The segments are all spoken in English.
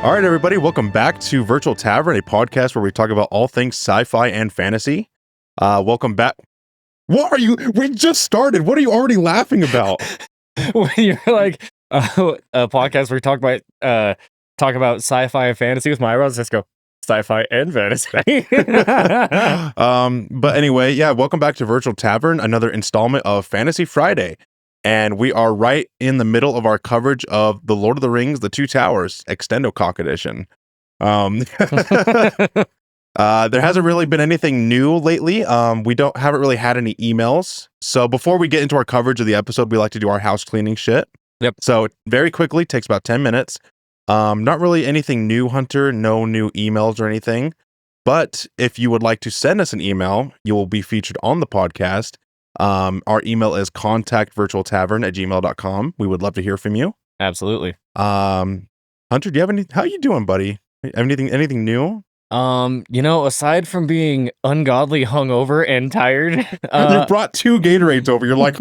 All right, everybody, welcome back to Virtual Tavern, a podcast where we talk about all things sci-fi and fantasy. Welcome back. What are you? We just started. What are you already laughing about? When you're like a podcast where we talk about sci-fi and fantasy with my eyebrows, just go sci-fi and fantasy. But anyway, yeah, welcome back to Virtual Tavern, another installment of Fantasy Friday. And we are right in the middle of our coverage of The Lord of the Rings, The Two Towers, Extendo Cock Edition. There hasn't really been anything new lately. We haven't really had any emails. So before we get into our coverage of the episode, we like to do our house cleaning shit. Yep. So very quickly, takes about 10 minutes. Not really anything new, Hunter. No new emails or anything. But if you would like to send us an email, you will be featured on the podcast. Our email is contactvirtualtavern@gmail.com. We would love to hear from you. Absolutely. Hunter, do you have how you doing, buddy? Anything new? Aside from being ungodly hungover and tired, you brought 2 Gatorades over. You're like, I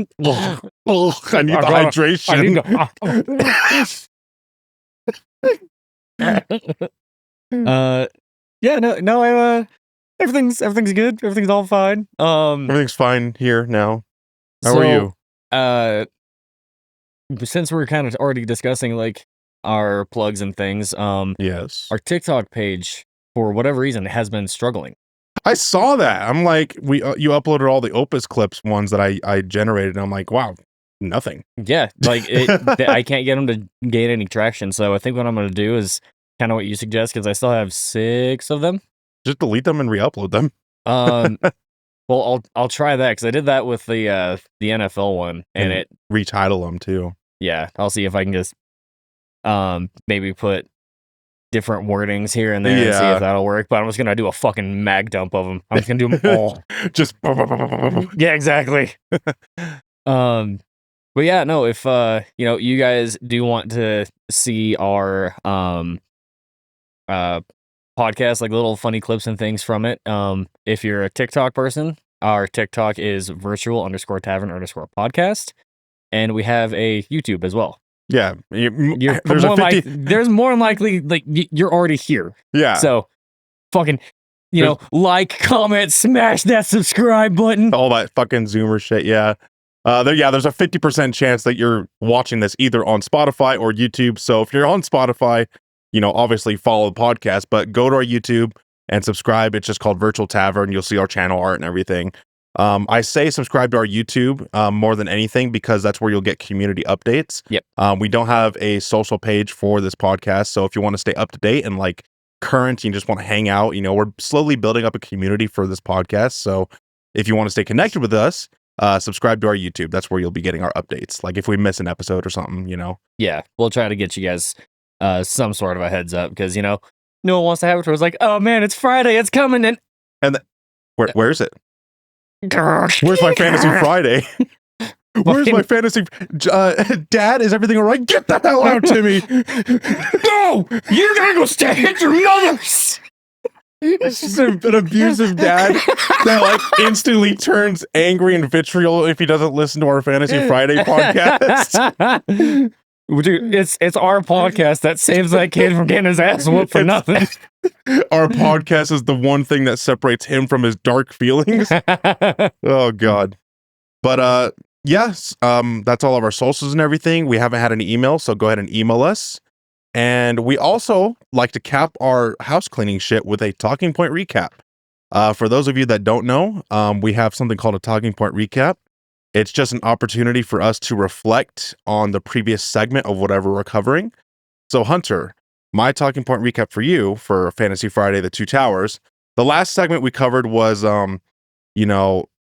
need the hydration. Everything's good. Everything's all fine. Everything's fine here now. How are you? Since we're kind of already discussing like our plugs and things, yes, our TikTok page for whatever reason has been struggling. I saw that. I'm like, you uploaded all the Opus clips ones that I generated, and I'm like, wow, nothing. Yeah, like I can't get them to gain any traction. So I think what I'm going to do is kind of what you suggest, because I still have 6 of them. Just delete them and re-upload them. Well, I'll try that, because I did that with the NFL one, and it retitle them too. Yeah, I'll see if I can just maybe put different wordings here and there and see if that'll work. But I'm just gonna do a fucking mag dump of them. I'm just gonna do them all. Just yeah, exactly. But yeah, no. If you guys do want to see our podcast, like little funny clips and things from it, if you're a TikTok person, our TikTok is virtual_tavern_podcast, and we have a YouTube as well. Yeah, there's more than likely like you're already here. Yeah, so fucking like, comment, smash that subscribe button, all that fucking Zoomer shit. Yeah. There's a 50% chance that you're watching this either on Spotify or YouTube. So if you're on Spotify, obviously follow the podcast, but go to our YouTube and subscribe. It's just called Virtual Tavern. You'll see our channel art and everything. I say subscribe to our YouTube more than anything, because that's where you'll get community updates. Yep. We don't have a social page for this podcast, so if you want to stay up to date and like current, you just want to hang out, we're slowly building up a community for this podcast. So if you want to stay connected with us, subscribe to our YouTube. That's where you'll be getting our updates. Like if we miss an episode or something, Yeah, we'll try to get you guys some sort of a heads up, because no one wants to have it where it's like, oh man, it's Friday, it's coming, and where is it? Where's my Fantasy Friday? Where's my fantasy? Dad, is everything all right? Get the hell out, Timmy! No, you're gonna go stay at your mother's. It's just an abusive dad that like instantly turns angry and vitriol if he doesn't listen to our Fantasy Friday podcast. Dude, it's our podcast that saves that kid from getting his ass whooped for nothing. Our podcast is the one thing that separates him from his dark feelings. Oh God. But yes, that's all of our socials and everything. We haven't had any emails, so go ahead and email us. And we also like to cap our house cleaning shit with a talking point recap. For those of you that don't know, we have something called a talking point recap. It's just an opportunity for us to reflect on the previous segment of whatever we're covering. So Hunter, my talking point recap for you for Fantasy Friday, The Two Towers. The last segment we covered was, the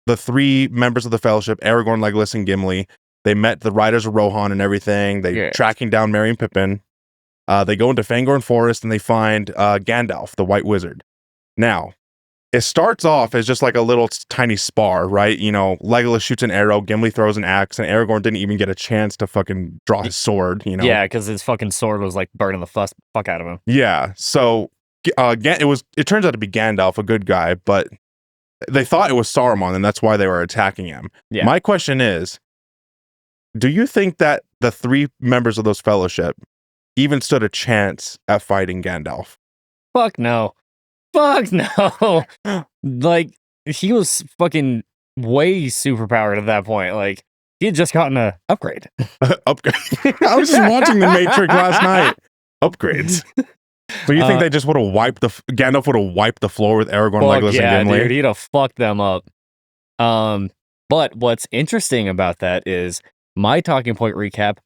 3 members of the Fellowship, Aragorn, Legolas, and Gimli. They met the Riders of Rohan and everything. They tracking down Merry and Pippin. They go into Fangorn Forest and they find Gandalf, the White Wizard. Now, it starts off as just like a little tiny spar, right? Legolas shoots an arrow, Gimli throws an axe, and Aragorn didn't even get a chance to fucking draw his sword, Yeah, because his fucking sword was like burning the fuck out of him. Yeah, so it turns out to be Gandalf, a good guy, but they thought it was Saruman, and that's why they were attacking him. Yeah. My question is, do you think that the 3 members of those Fellowship even stood a chance at fighting Gandalf. Fuck no. Fuck no. Like, he was fucking way superpowered at that point. Like, he had just gotten a upgrade. Upgrade. I was just watching The Matrix last night. Upgrades. So you think they just would have Gandalf would have wiped the floor with Aragorn, Legolas, and Gimli? Dude, he'd have fucked them up. But what's interesting about that is my talking point recap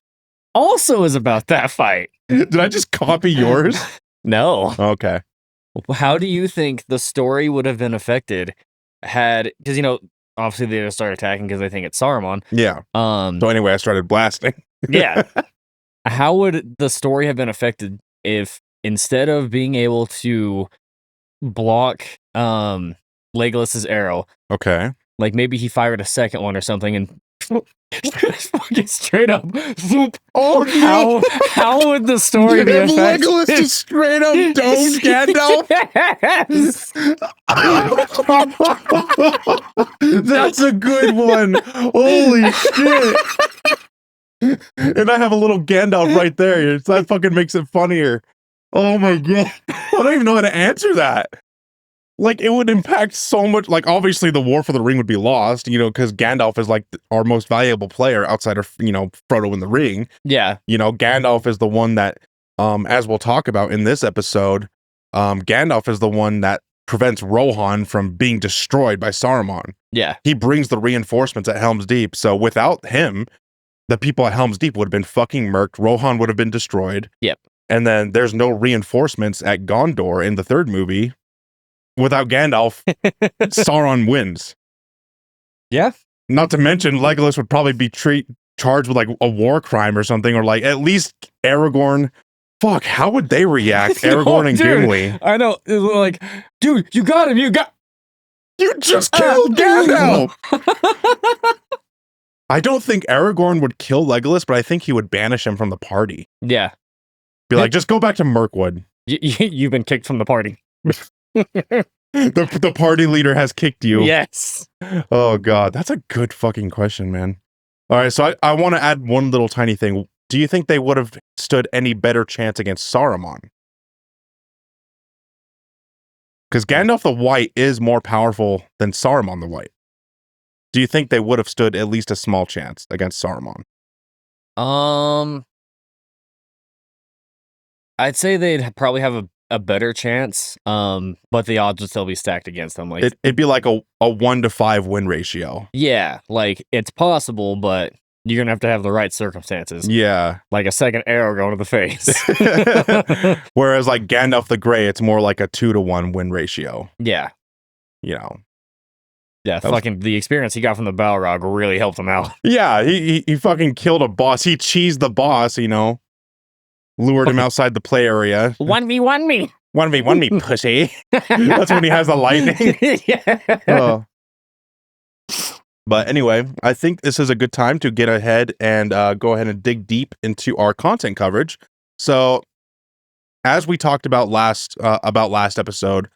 also is about that fight. Did I just copy yours? No. Okay. How do you think the story would have been affected because, obviously they just start attacking because they think it's Saruman. Yeah. So anyway, I started blasting. Yeah. How would the story have been affected if instead of being able to block Legolas's arrow, okay, like maybe he fired a second one or something and fucking straight up. Oh no! How would the story be affected? Legolas just straight up domed Gandalf? Yes! That's a good one. Holy shit! And I have a little Gandalf right there. That fucking makes it funnier. Oh my god! I don't even know how to answer that. Like, it would impact so much. Like, obviously, the War for the Ring would be lost, because Gandalf is, like, our most valuable player outside of, Frodo in the Ring. Yeah. Gandalf is the one that, as we'll talk about in this episode, Gandalf is the one that prevents Rohan from being destroyed by Saruman. Yeah. He brings the reinforcements at Helm's Deep. So, without him, the people at Helm's Deep would have been fucking murked. Rohan would have been destroyed. Yep. And then there's no reinforcements at Gondor in the third movie. Without Gandalf, Sauron wins. Yeah. Not to mention, Legolas would probably be charged with like a war crime or something, or like at least Aragorn. Fuck, how would they react? Aragorn and Gimli. I know. It was like, dude, you got him. You just killed Gandalf. I don't think Aragorn would kill Legolas, but I think he would banish him from the party. Yeah. Be like, just go back to Mirkwood. You've been kicked from the party. The party leader has kicked you. Yes. Oh god, that's a good fucking question, man. All right, so I want to add one little tiny thing. Do you think they would have stood any better chance against Saruman? Because Gandalf the White is more powerful than Saruman the White. Do you think they would have stood at least a small chance against Saruman? I'd say they'd probably have a better chance, but the odds would still be stacked against them. Like it'd be like a 1-to-5 win ratio. Yeah, like it's possible, but you're gonna have to have the right circumstances. Yeah, like a second arrow going to the face. Whereas like Gandalf the Grey, it's more like a 2-to-1 win ratio. Yeah, Yeah, the experience he got from the Balrog really helped him out. Yeah, he fucking killed a boss. He cheesed the boss, lured him outside the play area. 1v1 me. 1v1 me, pussy. That's when he has the lightning. Yeah. But anyway, I think this is a good time to get ahead and go ahead and dig deep into our content coverage. So, as we talked about last episode,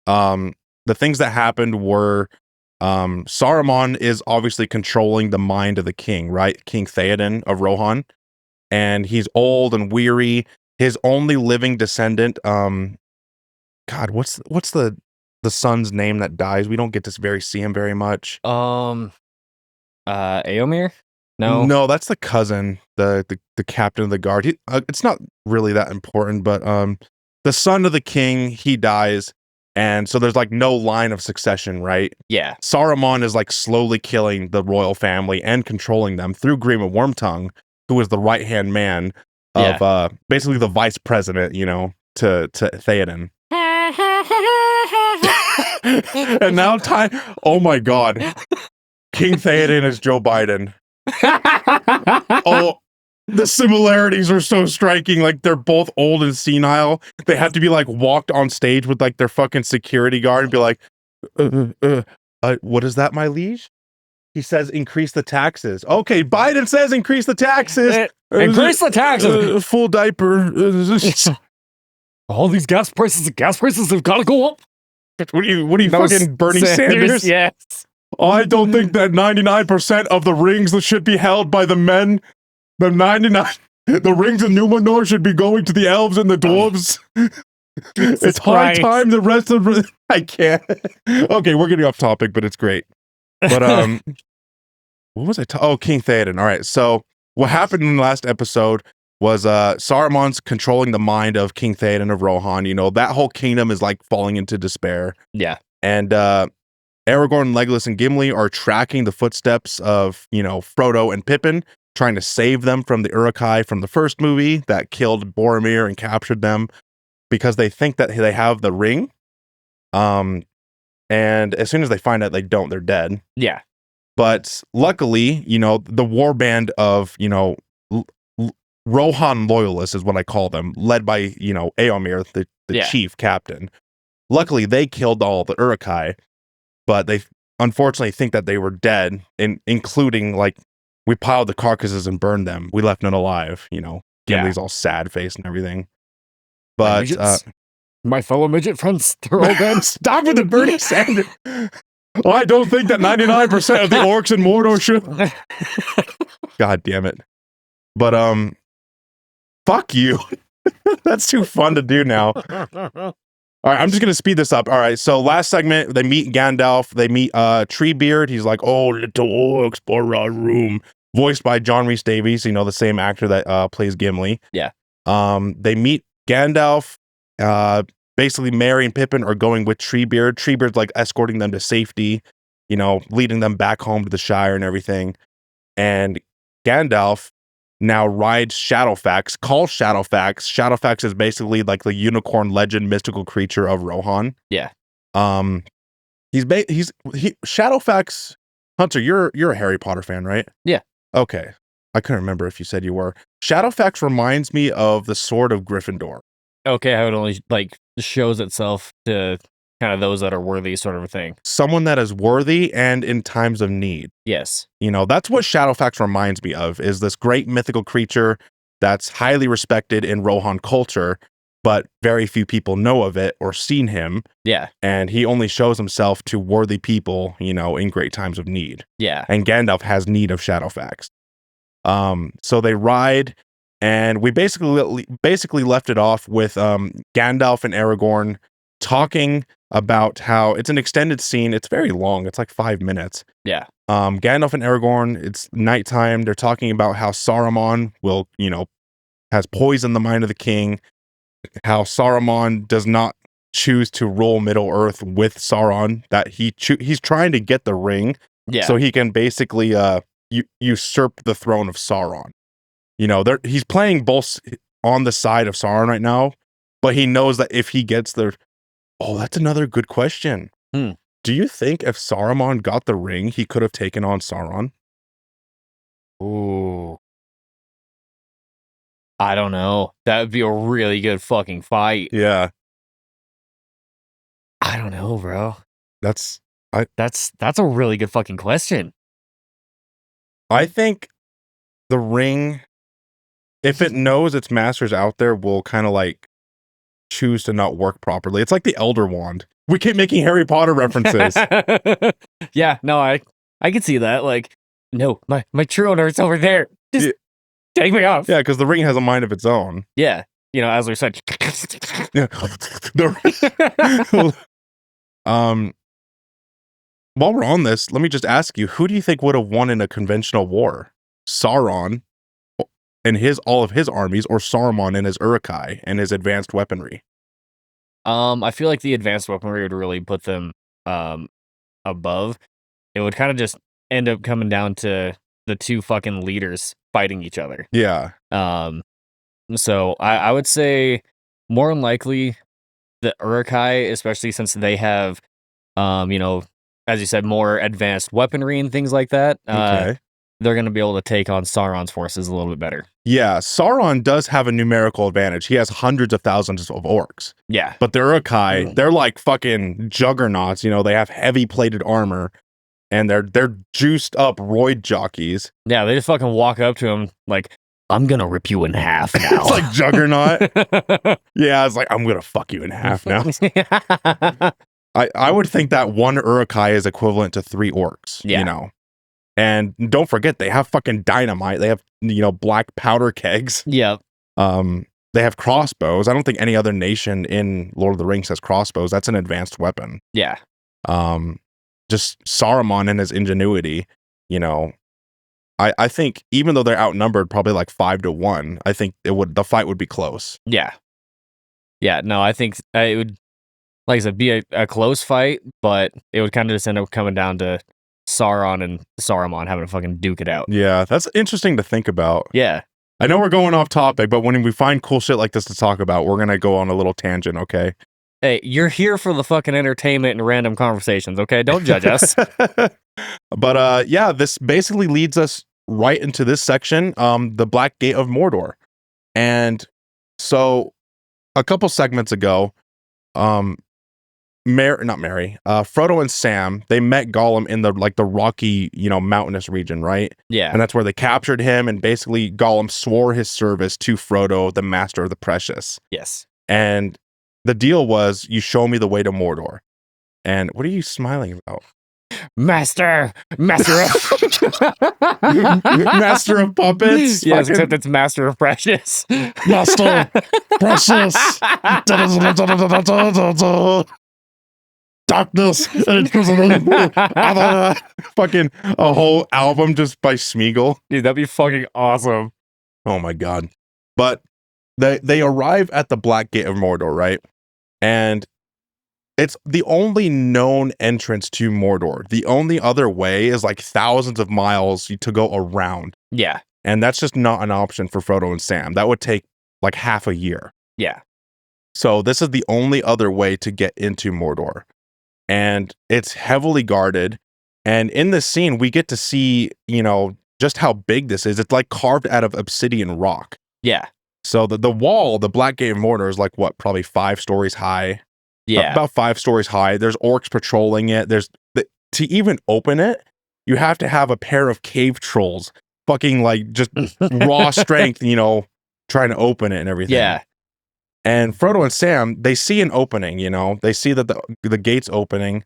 the things that happened were Saruman is obviously controlling the mind of the king, right? King Théoden of Rohan. And he's old and weary. His only living descendant, God, what's the son's name that dies? We don't get to see him very much. Éomer? No, that's the cousin, the captain of the guard. It's not really that important, but the son of the king, he dies, and so there's like no line of succession, right? Yeah. Saruman is like slowly killing the royal family and controlling them through Grima Wormtongue, who is the right-hand man of basically the vice president, to Théoden. And now oh my god. King Théoden is Joe Biden. Oh, the similarities are so striking. Like, they're both old and senile. They have to be like walked on stage with like their fucking security guard and be like, what is that, my liege? He says increase the taxes. Okay, Biden says increase the taxes. Increase the taxes. Full diaper. All these gas prices have got to go up. What are you fucking Bernie Sanders? Yes. I don't think that 99% of the rings should be held by the men. The 99. The rings of Numenor should be going to the elves and the dwarves. It's high time the rest of... I can't. Okay, we're getting off topic, but it's great. But, what was I Oh, King Théoden. All right, so what happened in the last episode was Saruman's controlling the mind of King Théoden of Rohan. You know, that whole kingdom is like falling into despair. Yeah. And Aragorn, Legolas, and Gimli are tracking the footsteps of, you know, Frodo and Pippin, trying to save them from the Uruk-hai from the first movie that killed Boromir and captured them because they think that they have the ring. And as soon as they find out they don't, they're dead. Yeah. But luckily, you know, the warband of, you know, Rohan loyalists is what I call them, led by, you know, Éomer, the chief captain. Luckily, they killed all the Uruk-hai, but they unfortunately think that they were dead, including, like, we piled the carcasses and burned them. We left none alive, you know. Gimli's all sad-faced and everything. But, my fellow midget friends, they're all dead. Stop with the burning sand. Well, I don't think that 99% of the orcs in Mordor should. God damn it. But, fuck you. That's too fun to do now. All right, I'm just going to speed this up. All right, so last segment, they meet Gandalf. They meet Treebeard. He's like, oh, little orcs, pour our room. Voiced by John Rhys Davies, you know, the same actor that plays Gimli. Yeah. They meet Gandalf. Basically, Merry and Pippin are going with Treebeard. Treebeard's like escorting them to safety, you know, leading them back home to the Shire and everything. And Gandalf now rides Shadowfax, called Shadowfax. Shadowfax is basically like the unicorn legend mystical creature of Rohan. Yeah. Shadowfax. Hunter, you're a Harry Potter fan, right? Yeah. Okay. I couldn't remember if you said you were. Shadowfax reminds me of the Sword of Gryffindor. Okay, how it only like shows itself to kind of those that are worthy, sort of a thing. Someone that is worthy and in times of need. Yes. You know, that's what Shadowfax reminds me of, is this great mythical creature that's highly respected in Rohan culture, but very few people know of it or seen him. Yeah. And he only shows himself to worthy people, you know, in great times of need. Yeah. And Gandalf has need of Shadowfax. So they ride, and we basically left it off with Gandalf and Aragorn talking about how it's an extended scene. It's very long. It's like 5 minutes. Yeah. Gandalf and Aragorn, it's nighttime. They're talking about how Saruman will, you know, has poisoned the mind of the king. How Saruman does not choose to rule Middle-earth with Sauron. That he's trying to get the ring, so he can basically usurp the throne of Sauron. You know, he's playing both on the side of Sauron right now, but he knows that if he gets the... Oh, that's another good question. Do you think if Saruman got the ring, he could have taken on Sauron? Ooh. I don't know. That would be a really good fucking fight. Yeah. I don't know, bro. That's a really good fucking question. I think the ring, if it knows its master's out there, will kind of like choose to not work properly. It's like the Elder Wand. We keep making Harry Potter references. Yeah, no, I can see that. Like, no, my true owner is over there. Just take me off. Yeah, because the ring has a mind of its own. Yeah. You know, as we said. Yeah. While we're on this, let me just ask you, who do you think would have won in a conventional war? Sauron and all of his armies, or Saruman and his Uruk-hai and his advanced weaponry? I feel like the advanced weaponry would really put them above. It would kind of just end up coming down to the two fucking leaders fighting each other. Yeah. So I would say more than likely the Uruk-hai, especially since they have, you know, as you said, more advanced weaponry and things like that. Okay. They're going to be able to take on Sauron's forces a little bit better. Yeah, Sauron does have a numerical advantage. He has hundreds of thousands of orcs. Yeah. But the Uruk-hai, they're like fucking juggernauts. You know, they have heavy plated armor, and they're juiced up roid jockeys. Yeah, they just fucking walk up to him like, I'm gonna rip you in half now. It's like Juggernaut. Yeah, it's like, I'm gonna fuck you in half now. I would think that one Uruk-hai is equivalent to 3 orcs. Yeah. You know. And don't forget, they have fucking dynamite. They have black powder kegs. Yeah. They have crossbows. I don't think any other nation in Lord of the Rings has crossbows. That's an advanced weapon. Yeah. Just Saruman and his ingenuity, I think even though they're outnumbered probably like 5-1, I think the fight would be close. Yeah. Yeah, no, I think it would, like I said, be a close fight, but it would kind of just end up coming down to Sauron and Saruman having to fucking duke it out. Yeah, that's interesting to think about. Yeah. I know we're going off topic, but when we find cool shit like this to talk about, we're going to go on a little tangent, okay? Hey, you're here for the fucking entertainment and random conversations, okay? Don't judge us. But yeah, this basically leads us right into this section, the Black Gate of Mordor. And so a couple segments ago, Frodo and Sam, they met Gollum in the rocky, mountainous region, right? Yeah. And that's where they captured him, and basically Gollum swore his service to Frodo, the Master of the Precious. Yes. And the deal was, you show me the way to Mordor. And what are you smiling about? Master of Master of Puppets? Yes, except it's Master of Precious. Master Precious. Darkness. Fucking a whole album just by Smeagol. Dude, that'd be fucking awesome. Oh my god. But they arrive at the Black Gate of Mordor, right? And it's the only known entrance to Mordor. The only other way is like thousands of miles to go around. Yeah. And that's just not an option for Frodo and Sam. That would take like half a year. Yeah. So this is the only other way to get into Mordor. And it's heavily guarded. And in this scene, we get to see, just how big this is. It's like carved out of obsidian rock. Yeah. So the wall, the Black Gate of Mordor, is like what, probably 5 stories high. Yeah. About 5 stories high. There's orcs patrolling it. To even open it, you have to have a pair of cave trolls fucking like just raw strength, trying to open it and everything. Yeah. And Frodo and Sam, they see an opening, they see that the gate's opening,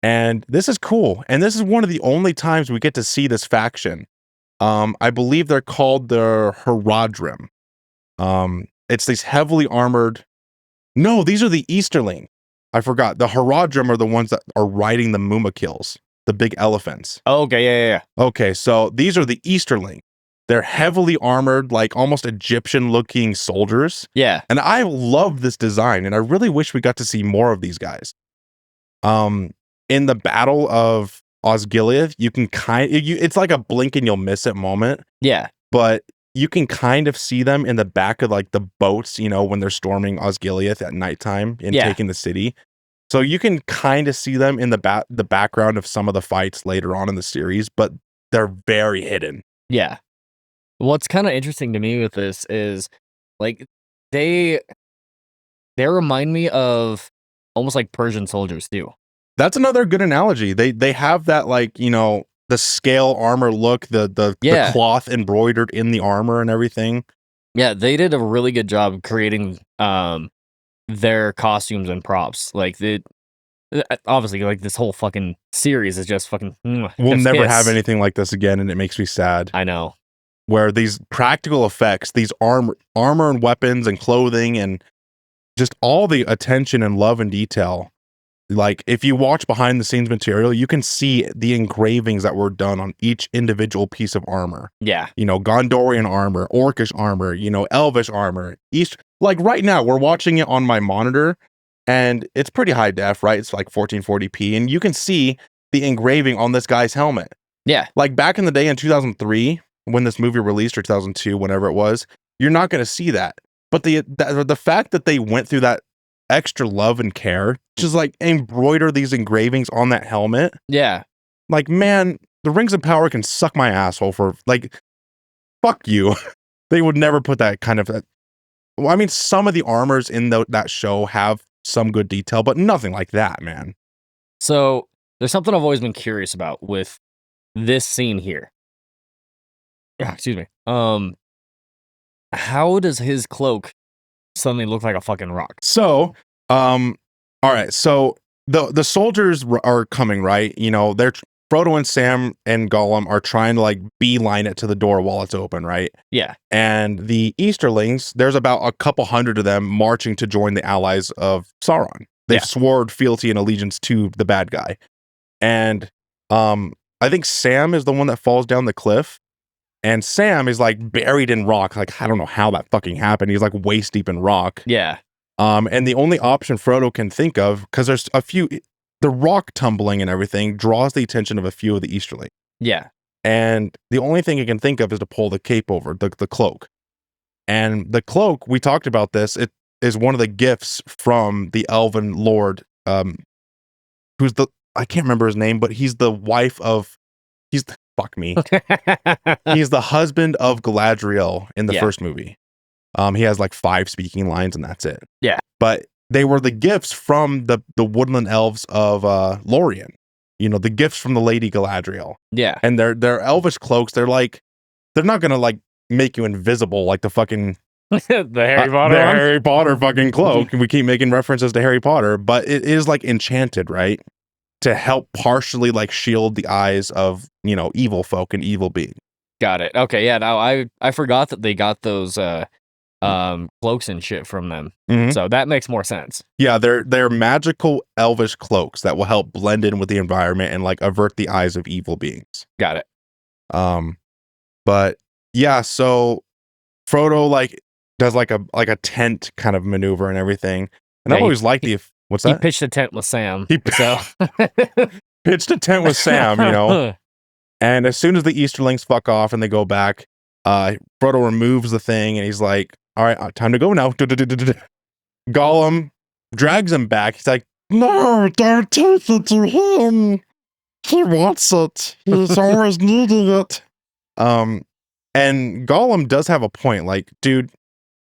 and this is cool. And this is one of the only times we get to see this faction. I believe they're called the Haradrim. It's these heavily armored. No, these are the Easterling. I forgot. The Haradrim are the ones that are riding the Mumakils, the big elephants. Oh, okay, yeah. Okay, so these are the Easterling. They're heavily armored, like almost Egyptian-looking soldiers. Yeah. And I love this design, and I really wish we got to see more of these guys. In the Battle of Osgiliath, you can it's like a blink and you'll miss it moment. Yeah. But you can kind of see them in the back of like the boats, when they're storming Osgiliath at nighttime and taking the city. So you can kind of see them in the background of some of the fights later on in the series, but they're very hidden. Yeah. What's kind of interesting to me with this is like they remind me of almost like Persian soldiers too. That's another good analogy. They have that like, the scale armor look, the cloth embroidered in the armor and everything. Yeah, they did a really good job creating their costumes and props. Like obviously, like this whole fucking series is just fucking. We'll never have anything like this again, and it makes me sad. I know. Where these practical effects, these armor and weapons and clothing, and just all the attention and love and detail. Like, if you watch behind the scenes material, you can see the engravings that were done on each individual piece of armor. Yeah. Gondorian armor, Orcish armor, Elvish armor. Like right now, we're watching it on my monitor, and it's pretty high def, right? It's like 1440p, and you can see the engraving on this guy's helmet. Yeah. Like back in the day in 2003, when this movie released, or 2002, whenever it was, you're not going to see that. But the fact that they went through that extra love and care, just like embroider these engravings on that helmet. Yeah. Like, man, the Rings of Power can suck my asshole for, like, fuck you. They would never put that kind of. Well, I mean, some of the armors in that show have some good detail, but nothing like that, man. So there's something I've always been curious about with this scene here. Excuse me. How does his cloak suddenly look like a fucking rock? So, all right. So the soldiers are coming, right? They're Frodo and Sam and Gollum are trying to like beeline it to the door while it's open, right? Yeah. And the Easterlings, there's about a couple hundred of them marching to join the allies of Sauron. They've sworn fealty and allegiance to the bad guy. And I think Sam is the one that falls down the cliff. And Sam is like buried in rock. Like, I don't know how that fucking happened. He's like waist deep in rock. Yeah. And the only option Frodo can think of, because there's a few, the rock tumbling and everything draws the attention of a few of the Easterlings. Yeah. And the only thing he can think of is to pull the cape over, the cloak. And the cloak, we talked about this, it is one of the gifts from the elven lord, who's I can't remember his name, but he's the wife of, fuck me. He's the husband of Galadriel in the first movie. He has like 5 speaking lines and that's it. Yeah. But they were the gifts from the woodland elves of Lorien. You know, the gifts from the Lady Galadriel. Yeah. And they're elvish cloaks. They're not gonna like make you invisible like the fucking the Harry Potter Harry Potter fucking cloak. And we keep making references to Harry Potter, but it is like enchanted, right? To help partially like shield the eyes of, you know, evil folk and evil beings. Got it. Okay, yeah, now I forgot that they got those cloaks and shit from them. Mm-hmm. So that makes more sense. Yeah, they're magical elvish cloaks that will help blend in with the environment and like avert the eyes of evil beings. Got it. But yeah, so Frodo like does like a tent kind of maneuver and everything. And I've always liked what's that? He pitched a tent with Sam. So pitched a tent with Sam, you know. And as soon as the Easterlings fuck off and they go back, Frodo removes the thing and he's like, all right, time to go now. Gollum drags him back. He's like, no, don't take it to him. He wants it. He's always needing it. And Gollum does have a point. Like, dude,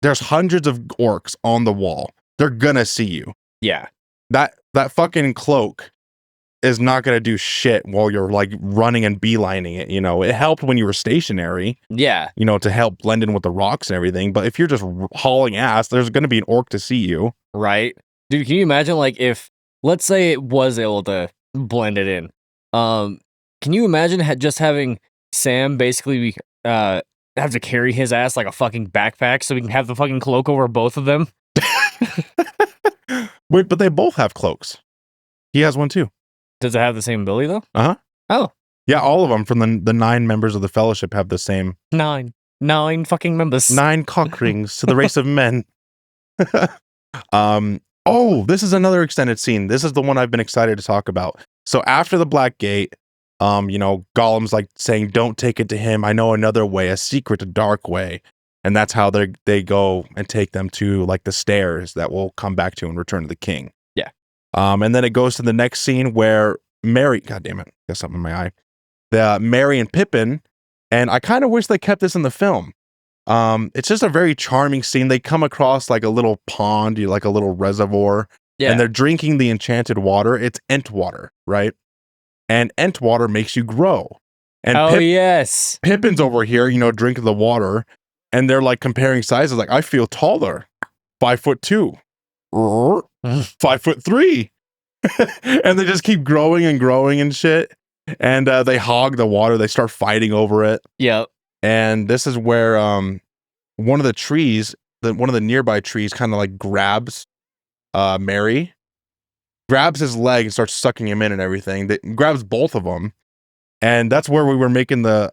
there's hundreds of orcs on the wall. They're gonna see you. Yeah. That fucking cloak is not going to do shit while you're like running and beelining it. You know, it helped when you were stationary. Yeah. You know, to help blend in with the rocks and everything. But if you're just hauling ass, there's going to be an orc to see you. Right. Dude, can you imagine like if, let's say it was able to blend it in. Can you imagine just having Sam basically have to carry his ass like a fucking backpack so we can have the fucking cloak over both of them? Wait, but they both have cloaks. He has one too. Does it have the same ability though? Uh-huh. Oh. Yeah, all of them from the 9 members of the Fellowship have the same. 9 fucking members. 9 cock rings to the race of men. Oh, this is another extended scene. This is the one I've been excited to talk about. So after the Black Gate, you know, Gollum's like saying, don't take it to him. I know another way, a secret, a dark way. And that's how they go and take them to like the stairs that we'll come back to and Return to the King. Yeah. And then it goes to the next scene where Merry, God damn it, got something in my eye. The Merry and Pippin, and I kind of wish they kept this in the film. It's just a very charming scene. They come across like a little pond, like a little reservoir, and they're drinking the enchanted water. It's Ent water, right? And Ent water makes you grow. And yes. Pippin's over here, you know, drinking the water. And they're like comparing sizes. Like, I feel taller, 5'2", 5'3", and they just keep growing and growing and shit. And they hog the water. They start fighting over it. Yep. And this is where one of the trees, one of the nearby trees, kind of like grabs Merry, grabs his leg and starts sucking him in and everything. That grabs both of them, and that's where we were making the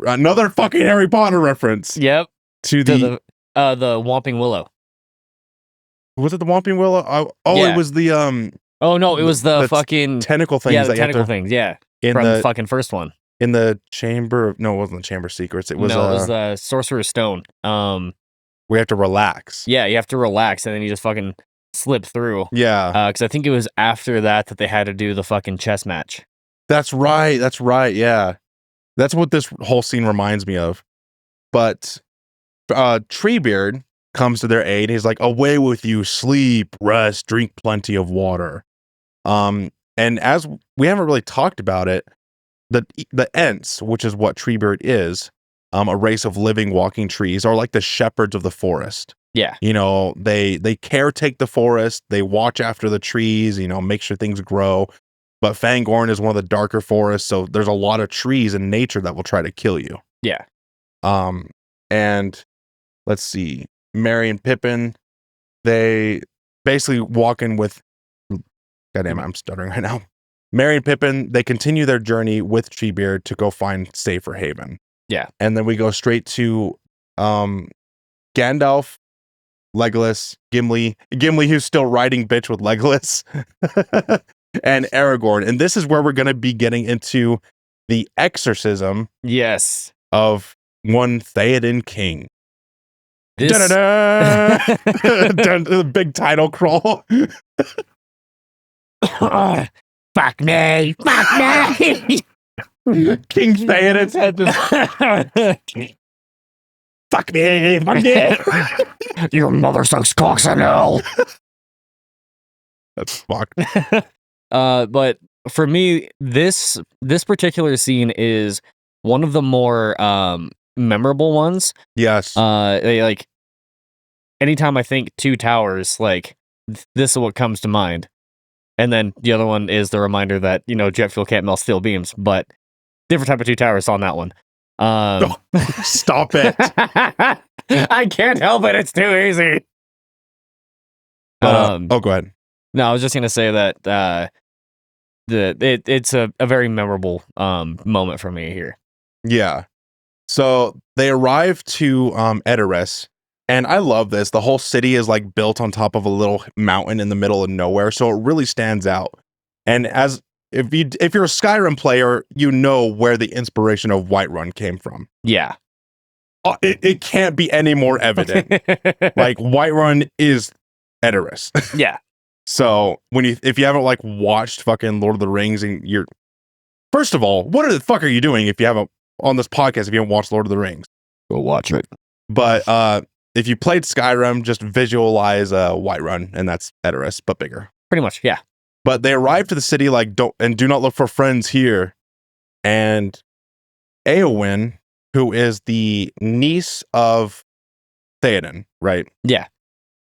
another fucking Harry Potter reference. Yep. To the Whomping Willow. Was it the Whomping Willow? It was the Oh no, it was the fucking tentacle things. Yeah, the tentacle things. Yeah, from the fucking first one. In the chamber of, no, it wasn't the Chamber of Secrets. It was it was the Sorcerer's Stone. We have to relax. Yeah, you have to relax, and then you just fucking slip through. Yeah. Because I think it was after that they had to do the fucking chess match. That's right. That's right. Yeah. That's what this whole scene reminds me of. But Treebeard comes to their aid. He's like, away with you, sleep, rest, drink plenty of water. And as we haven't really talked about it, the Ents, which is what Treebeard is, a race of living, walking trees, are like the shepherds of the forest. Yeah. You know, they caretake the forest, they watch after the trees, you know, make sure things grow. but Fangorn is one of the darker forests, so there's a lot of trees in nature that will try to kill you. Yeah. And let's see, Merry and Pippin, they basically walk in with, goddamn it, I'm stuttering right now. Merry and Pippin, they continue their journey with Treebeard to go find safer haven. Yeah. And then we go straight to Gandalf, Legolas, Gimli who's still riding bitch with Legolas, and Aragorn. And this is where we're going to be getting into the exorcism of one Théoden king. The big title crawl. Fuck me. King Théoden's head just... Fuck me. Your mother sucks cocks in hell. That's fucked. But for me, this particular scene is one of the more memorable ones. Yes. Like anytime I think Two Towers, like this is what comes to mind. And then the other one is the reminder that, jet fuel can't melt steel beams, but different type of Two Towers on that one. Stop it. I can't help it. It's too easy. But, go ahead. No, I was just going to say that it's a very memorable moment for me here. Yeah. So they arrive to Edoras, and I love this. The whole city is like built on top of a little mountain in the middle of nowhere, so it really stands out. And if you're a Skyrim player, you know where the inspiration of Whiterun came from. Yeah. It can't be any more evident. Like Whiterun is Edoras. Yeah. So if you haven't like watched fucking Lord of the Rings, and you're, first of all, what the fuck are you doing if you haven't on this podcast if you haven't watched Lord of the Rings? Go watch it. But if you played Skyrim, just visualize Whiterun, and that's Edoras, but bigger. Pretty much, yeah. But they arrive to the city like do not look for friends here. And Éowyn, who is the niece of Théoden, right? Yeah.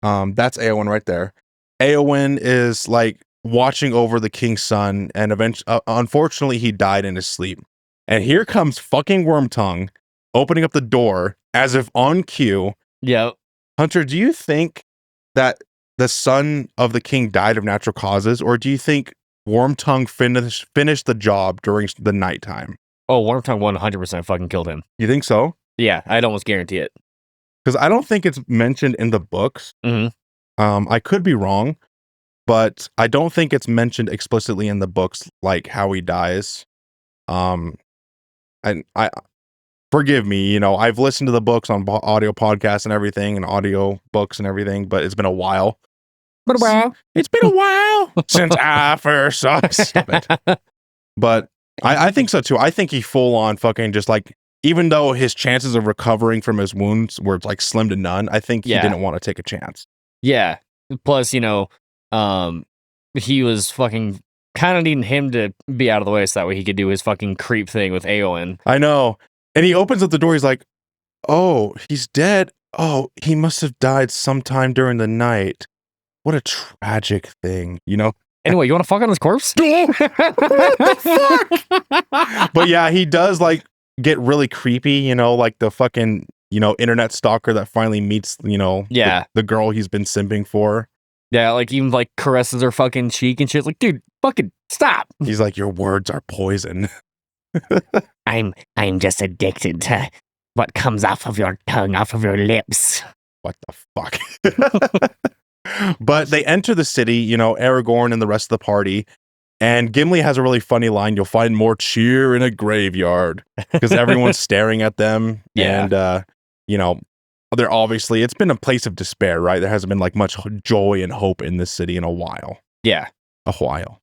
That's Éowyn right there. Éowyn is like watching over the king's son, and eventually, unfortunately, he died in his sleep. And here comes fucking Wormtongue opening up the door as if on cue. Yeah. Hunter, do you think that the son of the king died of natural causes, or do you think Wormtongue finished the job during the nighttime? Oh, Wormtongue 100% fucking killed him. You think so? Yeah, I'd almost guarantee it. Because I don't think it's mentioned in the books. Mm-hmm. I could be wrong, but I don't think it's mentioned explicitly in the books, like how he dies. And I forgive me, I've listened to the books on audio podcasts and everything, and audio books and everything, but it's been a while. It's been a while since I first saw it. Stop it. But I think so too. I think he full on fucking just like, even though his chances of recovering from his wounds were like slim to none, I think he didn't want to take a chance. Yeah. Plus, he was fucking kind of needing him to be out of the way so that way he could do his fucking creep thing with Éowyn. I know. And he opens up the door. He's like, oh, he's dead. Oh, he must have died sometime during the night. What a tragic thing, Anyway, you want to fuck on his corpse? What the fuck? But yeah, he does like get really creepy, like the fucking, internet stalker that finally meets, the girl he's been simping for. Yeah, like even like caresses her fucking cheek and shit. Like, dude, fucking stop. He's like, your words are poison. I'm just addicted to what comes off of your tongue, off of your lips. What the fuck? But they enter the city, Aragorn and the rest of the party. And Gimli has a really funny line. You'll find more cheer in a graveyard, because everyone's staring at them. Yeah. And, they're obviously, it's been a place of despair, right? There hasn't been like much joy and hope in this city in a while. Yeah. A while.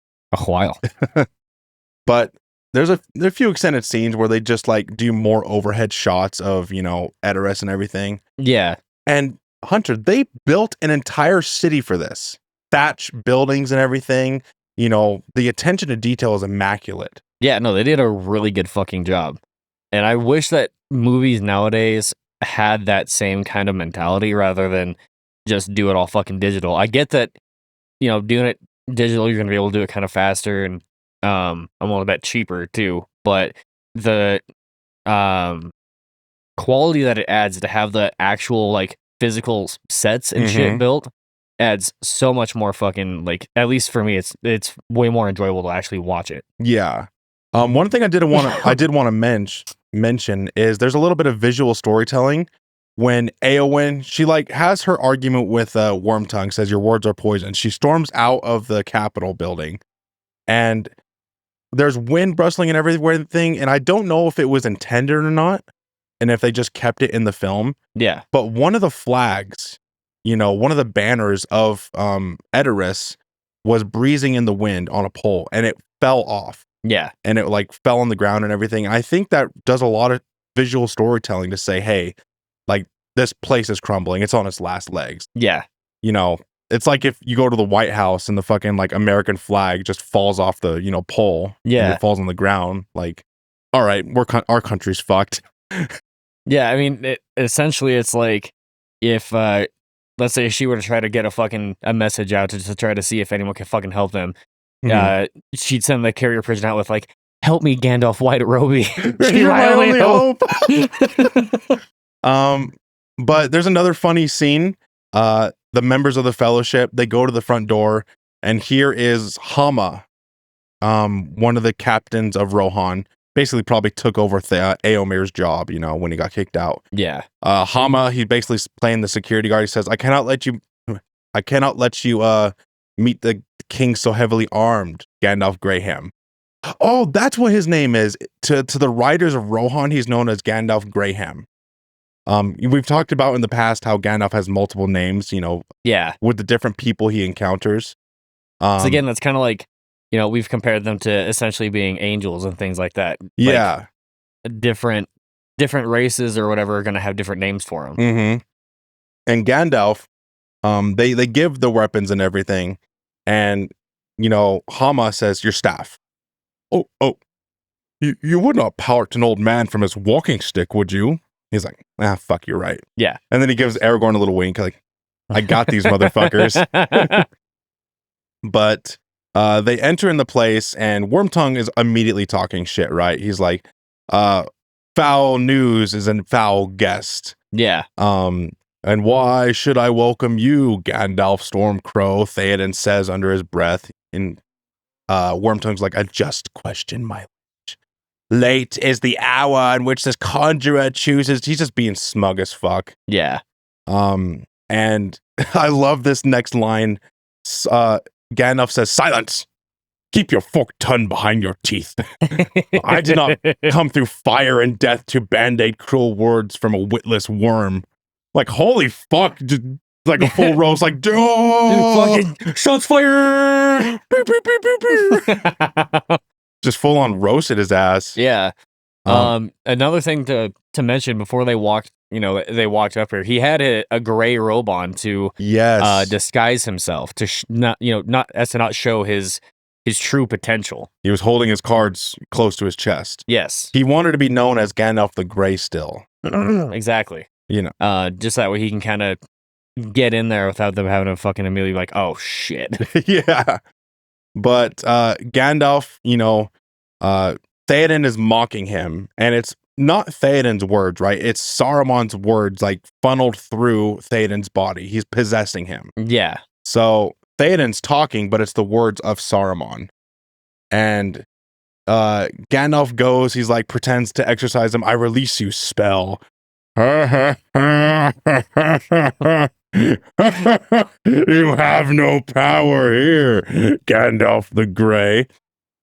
But there are a few extended scenes where they just like do more overhead shots of, Edoras and everything. Yeah. And Hunter, they built an entire city for this. Thatch buildings and everything. The attention to detail is immaculate. Yeah, no, they did a really good fucking job. And I wish that movies nowadays had that same kind of mentality rather than just do it all fucking digital. I get that, doing it digital, you're going to be able to do it kind of faster and a little bit cheaper too, but the quality that it adds to have the actual like physical sets and shit built adds so much more fucking, like, at least for me, it's way more enjoyable to actually watch it. Yeah. One thing I did want to mention is there's a little bit of visual storytelling when Éowyn, she like has her argument with Wormtongue, says your words are poison. She storms out of the Capitol building, and there's wind rustling and everything, and I don't know if it was intended or not, and if they just kept it in the film. Yeah. But one of the flags, one of the banners of Edoras was breezing in the wind on a pole, and it fell off. Yeah. And it like fell on the ground and everything. I think that does a lot of visual storytelling to say, hey, like this place is crumbling. It's on its last legs. Yeah. It's like if you go to the White House and the fucking like American flag just falls off the, pole. Yeah. And it falls on the ground. Like, all right, our country's fucked. Yeah. I mean, essentially it's like if, let's say she were to try to get a message out to try to see if anyone can fucking help them. She'd send the carrier pigeon out with like, "Help me, Gandalf White Roby." You're my only hope. But there's another funny scene. The members of the Fellowship, they go to the front door, and here is Hama, one of the captains of Rohan. Basically, probably took over Éomer's job, when he got kicked out. Yeah. Hama, he basically playing the security guard. He says, "I cannot let you meet the king so heavily armed, Gandalf Greyham." Oh, that's what his name is. To the writers of Rohan, he's known as Gandalf Greyham. We've talked about in the past how Gandalf has multiple names, Yeah. with the different people he encounters. So again, that's kind of like, we've compared them to essentially being angels and things like that. Yeah. Like, different races or whatever are going to have different names for them. Mm-hmm. And Gandalf, they give the weapons and everything. And, Hama says, "Your staff." Oh, you would not part an old man from his walking stick, would you? He's like, fuck, you're right. Yeah. And then he gives Aragorn a little wink, like, I got these motherfuckers. But they enter in the place, and Wormtongue is immediately talking shit, right? He's like, foul news is a foul guest. Yeah. And why should I welcome you, Gandalf Stormcrow? Théoden says under his breath. And Wormtongue's like, I just question my liege. Late is the hour in which this conjurer chooses. He's just being smug as fuck. Yeah. And I love this next line. Gandalf says, "Silence! Keep your forked tongue behind your teeth. I did not come through fire and death to band-aid cruel words from a witless worm." Like, holy fuck, just like a full roast, like, fucking shots fired. Just full on roasted his ass. Yeah. Another thing to mention before they walked up here, he had a gray robe on to disguise himself to not show his true potential. He was holding his cards close to his chest. Yes. He wanted to be known as Gandalf the Grey still. Exactly. Just that way he can kind of get in there without them having to fucking immediately be like, oh shit. Yeah. But Gandalf, Théoden is mocking him, and it's not Théoden's words, right? It's Saruman's words, like, funneled through Théoden's body. He's possessing him. Yeah. So Théoden's talking, but it's the words of Saruman. And Gandalf goes, he's like, pretends to exorcise him. "I release you, spell." "You have no power here, Gandalf the Grey."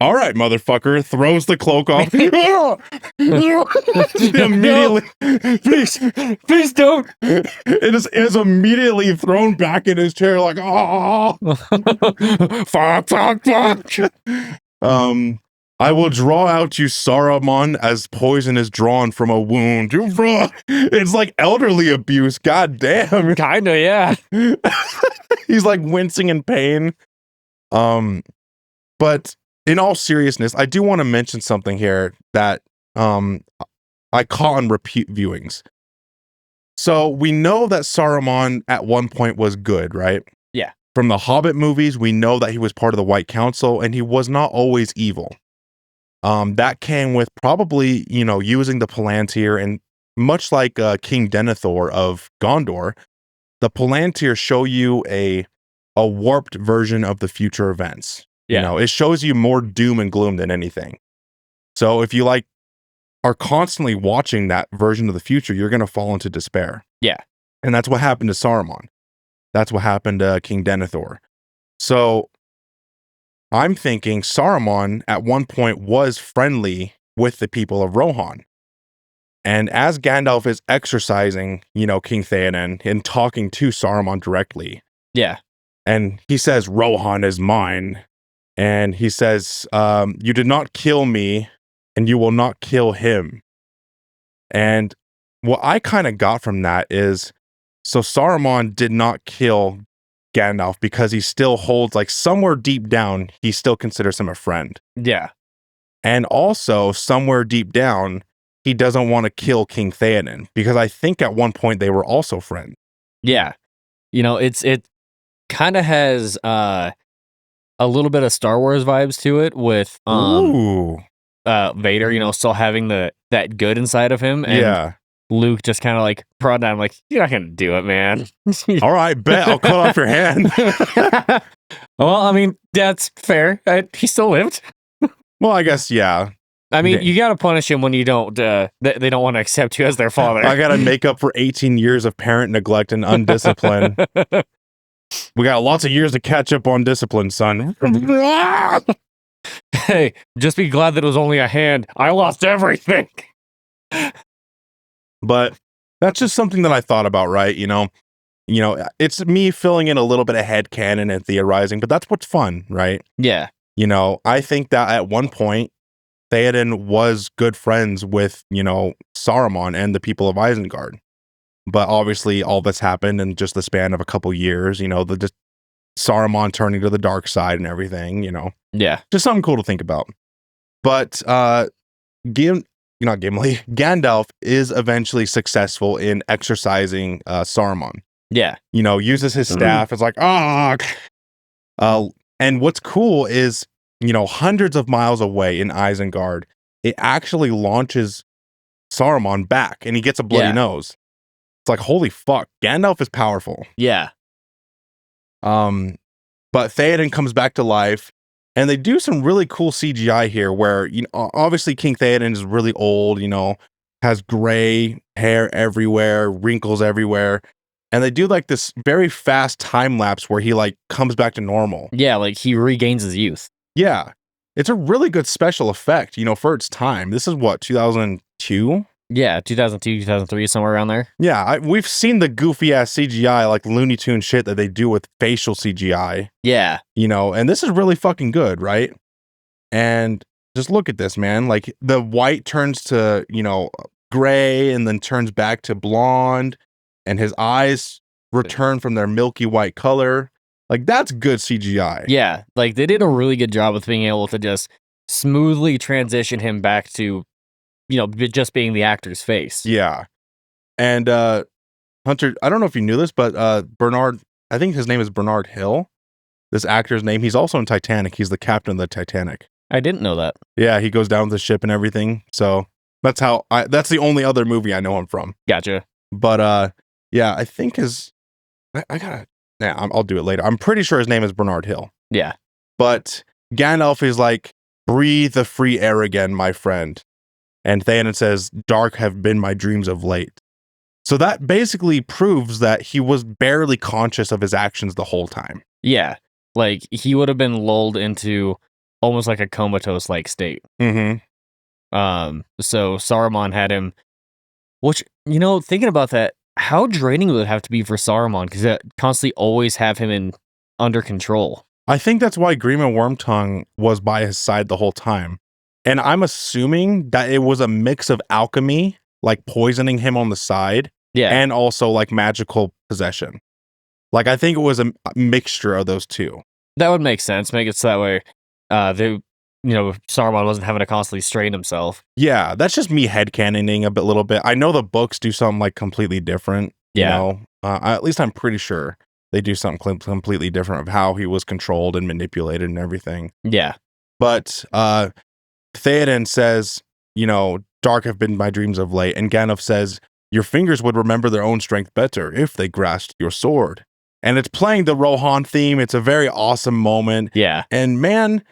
"All right, motherfucker," throws the cloak off. Immediately, please don't. It is immediately thrown back in his chair, like, oh, fuck. "I will draw out you, Saruman, as poison is drawn from a wound." It's like elderly abuse. God damn. Kinda, yeah. He's like wincing in pain. But in all seriousness, I do want to mention something here that I caught on repeat viewings. So we know that Saruman at one point was good, right? Yeah. from the Hobbit movies, we know that he was part of the White Council, and he was not always evil. That came with probably, using the Palantir, and much like King Denethor of Gondor, the Palantir show you a warped version of the future events. Yeah. It shows you more doom and gloom than anything. So if you are constantly watching that version of the future, you're going to fall into despair. Yeah. And that's what happened to Saruman. That's what happened to King Denethor. So I'm thinking Saruman at one point was friendly with the people of Rohan. And as Gandalf is exorcising, King Théoden and talking to Saruman directly. Yeah. And he says, Rohan is mine. And he says, you did not kill me, and you will not kill him. And what I kind of got from that is, so Saruman did not kill Gandalf because he still holds, somewhere deep down, he still considers him a friend. Yeah. And also, somewhere deep down, he doesn't want to kill King Théoden, because I think at one point they were also friends. Yeah. It kind of has a little bit of Star Wars vibes to it with Vader, still having that good inside of him. And Luke just kind of prod down, you're not gonna do it, man. All right, bet I'll cut off your hand. Well, I mean, that's fair. He still lived. Well, I guess, yeah. I mean, you gotta punish him when you don't. They don't want to accept you as their father. I gotta make up for 18 years of parent neglect and undiscipline. We got lots of years to catch up on discipline, son. Hey, just be glad that it was only a hand. I lost everything. But that's just something that I thought about, right? It's me filling in a little bit of headcanon and theorizing, but that's what's fun, right? Yeah. I think that at one point, Théoden was good friends with, Saruman and the people of Isengard. But obviously, all this happened in just the span of a couple years, just Saruman turning to the dark side and everything, Yeah. Just something cool to think about. But Gandalf is eventually successful in exorcising Saruman. Yeah. Uses his staff. It's and what's cool is, hundreds of miles away in Isengard, it actually launches Saruman back, and he gets a bloody nose. It's holy fuck, Gandalf is powerful. Yeah. But Théoden comes back to life, and they do some really cool CGI here where, obviously King Théoden is really old, has gray hair everywhere, wrinkles everywhere. And they do this very fast time lapse where he comes back to normal. Yeah, he regains his youth. Yeah. It's a really good special effect, for its time. This is what, 2002? Yeah, 2002, 2003, somewhere around there. Yeah, we've seen the goofy ass CGI, Looney Tune shit that they do with facial CGI. Yeah. And this is really fucking good, right? And just look at this, man. The white turns to, gray and then turns back to blonde, and his eyes return from their milky white color. That's good CGI. Yeah, they did a really good job with being able to just smoothly transition him back to, just being the actor's face. Yeah. And Hunter, I don't know if you knew this, but Bernard, I think his name is Bernard Hill. This actor's name, he's also in Titanic. He's the captain of the Titanic. I didn't know that. Yeah, he goes down with the ship and everything. So that's that's the only other movie I know him from. Gotcha. But yeah, I think I'll do it later. I'm pretty sure his name is Bernard Hill. Yeah. But Gandalf is breathe the free air again, my friend. And Théoden says, dark have been my dreams of late. So that basically proves that he was barely conscious of his actions the whole time. Yeah. He would have been lulled into almost a comatose-like state. Mm-hmm. So Saruman had him, which, thinking about that, how draining would it have to be for Saruman? Because it constantly always have him under control. I think that's why Grima Wormtongue was by his side the whole time. And I'm assuming that it was a mix of alchemy, poisoning him on the side, and also magical possession. I think it was a mixture of those two. That would make sense. Make it so that way, Saruman wasn't having to constantly strain himself. Yeah, that's just me headcanoning a little bit. I know the books do something completely different. Yeah. At least I'm pretty sure. they do something completely different of how he was controlled and manipulated and everything. Yeah. But Théoden says, dark have been my dreams of late. And Gandalf says, your fingers would remember their own strength better if they grasped your sword. And it's playing the Rohan theme. It's a very awesome moment. Yeah. And man,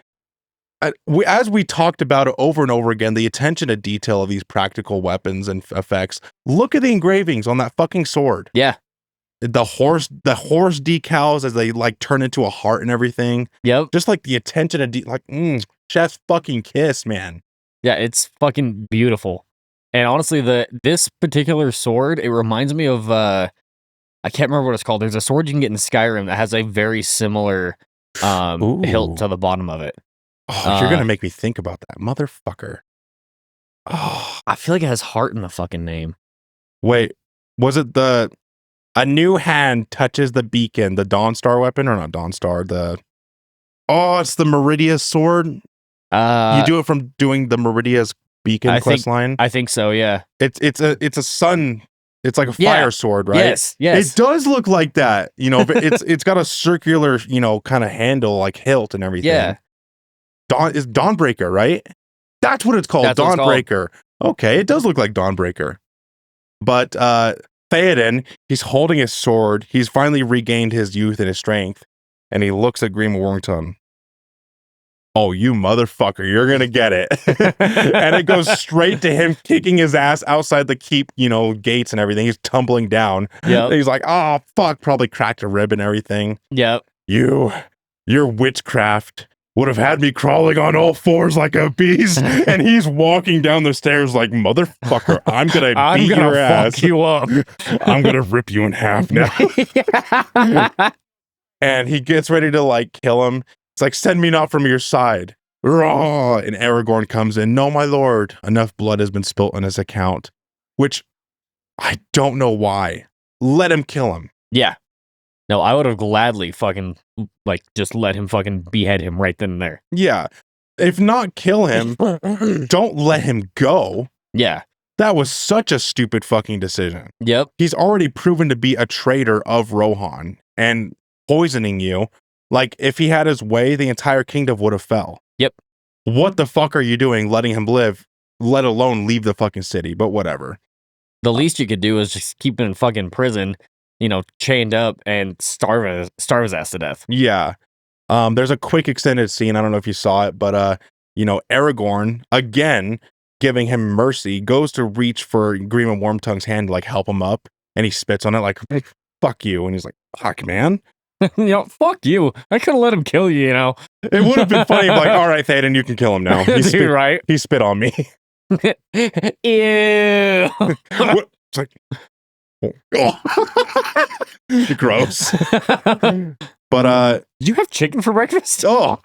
as we talked about it over and over again, the attention to detail of these practical weapons and effects. Look at the engravings on that fucking sword. Yeah. The horse decals as they like turn into a heart and everything. Yep. Just like the attention to chef's fucking kiss, man. Yeah, it's fucking beautiful. And honestly, this particular sword, it reminds me of I can't remember what it's called. There's a sword you can get in Skyrim that has a very similar hilt to the bottom of it. Oh, you're gonna make me think about that, motherfucker. Oh, I feel like it has heart in the fucking name. Wait, was it a new hand touches the beacon, the Dawnstar weapon, or not Dawnstar? It's the Meridia's sword. You do it from doing the Meridia's beacon quest line. I think so. Yeah. It's a sun. It's like a fire sword, right? Yes. It does look like that. It's got a circular, kind of handle, like hilt and everything. Yeah. Is Dawnbreaker, right? That's what it's called. Dawnbreaker. Okay, it does look like Dawnbreaker. But Théoden, he's holding his sword. He's finally regained his youth and his strength, and he looks at Grima Wormtongue. Oh, you motherfucker, you're gonna get it. And it goes straight to him kicking his ass outside the keep, gates and everything. He's tumbling down. Yeah. He's like, oh, fuck, probably cracked a rib and everything. Yep. Your witchcraft would have had me crawling on all fours like a beast. And he's walking down the stairs like, motherfucker, I'm gonna beat your ass. Fuck you up. I'm gonna rip you in half now. And he gets ready to kill him. It's like, send me not from your side. Raw! And Aragorn comes in. No, my lord. Enough blood has been spilt on his account. Which, I don't know why. Let him kill him. Yeah. No, I would have gladly fucking, just let him fucking behead him right then and there. Yeah. If not kill him, don't let him go. Yeah. That was such a stupid fucking decision. Yep. He's already proven to be a traitor of Rohan and poisoning you. If he had his way, the entire kingdom would have fell. Yep. What the fuck are you doing letting him live, let alone leave the fucking city? But whatever. The least you could do is just keep him in fucking prison, chained up and starve his ass to death. Yeah. There's a quick extended scene. I don't know if you saw it, but Aragorn, again, giving him mercy, goes to reach for Grima Wormtongue's hand to help him up, and he spits on it like, fuck you. And he's like, fuck, man. Fuck you. I could have let him kill you, It would have been funny, all right, Théoden, you can kill him now. Dude, right? He spit on me. Ew. It's like, oh. Gross. But did you have chicken for breakfast? Oh.